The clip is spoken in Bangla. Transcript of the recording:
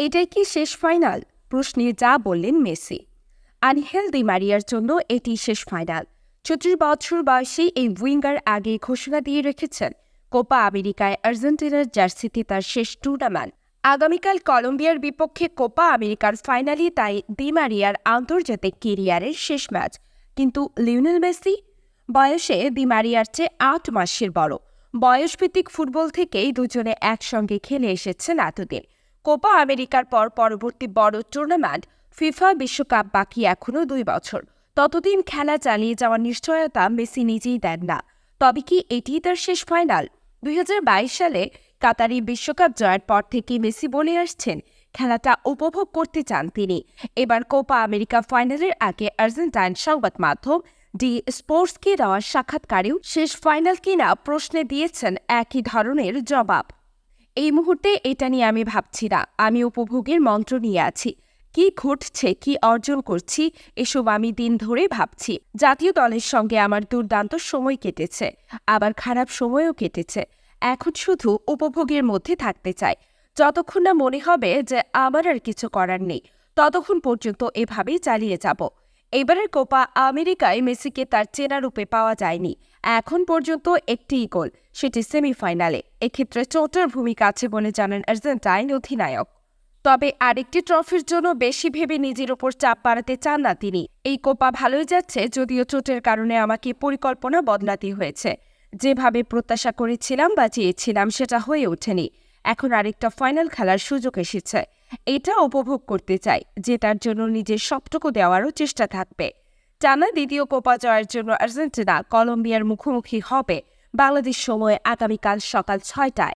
এটাই কি শেষ ফাইনাল প্রশ্নে যা বললেন মেসি। আনহেল দি মারিয়ার জন্য এটি শেষ ফাইনাল। ৩৪ বছর বয়সী এই উইঙ্গার আগে ঘোষণা দিয়ে রেখেছেন কোপা আমেরিকায় আর্জেন্টিনার জার্সিতে তার শেষ টুর্নামেন্ট। আগামীকাল কলম্বিয়ার বিপক্ষে কোপা আমেরিকার ফাইনালই তাই দি মারিয়ার আন্তর্জাতিক কেরিয়ারের শেষ ম্যাচ। কিন্তু লিওনেল মেসি বয়সে দি মারিয়ার চেয়ে ৮ মাসের বড়। বয়সভিত্তিক ফুটবল থেকেই দুজনে একসঙ্গে খেলে এসেছেন এতদিন। কোপা আমেরিকার পর পরবর্তী বড় টুর্নামেন্ট ফিফা বিশ্বকাপ বাকি এখনও ২ বছর। ততদিন খেলা চালিয়ে যাওয়ার নিশ্চয়তা মেসি নিজেই দেন না। তবে কি এটিই তার শেষ ফাইনাল? ২০২২ সালে কাতারি বিশ্বকাপ জয়ের পর থেকে মেসি বলে আসছেন খেলাটা উপভোগ করতে চান তিনি। এবার কোপা আমেরিকা ফাইনালের আগে আর্জেন্টাইন সংবাদ মাধ্যম ডি স্পোর্টসকে দেওয়া সাক্ষাৎকারেও শেষ ফাইনাল কিনা প্রশ্নে দিয়েছেন একই ধরনের জবাব। এই মুহূর্তে এটা নিয়ে আমি ভাবছি না, আমি উপভোগের মন্ত্র নিয়ে আছি। কি ঘটছে, কি অর্জন করছি, এসব আমি দিন ধরে ভাবছি। জাতীয় দলের সঙ্গে আমার দুর্দান্ত সময় কেটেছে, আবার খারাপ সময়ও কেটেছে। এখন শুধু উপভোগের মধ্যে থাকতে চাই। যতক্ষণ না মনে হবে যে আমার আর কিছু করার নেই, ততক্ষণ পর্যন্ত এভাবেই চালিয়ে যাব। এবারের কোপা আমেরিকায় মেসিকে তার চেনা রূপে পাওয়া যায়নি। এখন পর্যন্ত একটিই গোল, সেটি সেমিফাইনালে। এক্ষেত্রে চোটের ভূমিকা আছে বলে জানান আর্জেন্টাইন অধিনায়ক। তবে আরেকটি ট্রফির জন্য বেশি ভেবে নিজের ওপর চাপ বাড়াতে চান না তিনি। এই কোপা ভালোই যাচ্ছে, যদিও চোটের কারণে আমাকে পরিকল্পনা বদলাতে হয়েছে। যেভাবে প্রত্যাশা করেছিলাম বা চেয়েছিলাম সেটা হয়ে ওঠেনি। এখন আরেকটা ফাইনাল খেলার সুযোগ এসেছে, এটা উপভোগ করতে চাই। জেতার জন্য নিজের সবটুকু দেওয়ারও চেষ্টা থাকবে। টানা দ্বিতীয় কোপা জয়ের জন্য আর্জেন্টিনা কলম্বিয়ার মুখোমুখি হবে বাংলাদেশ সময় আগামীকাল সকাল ৬টায়।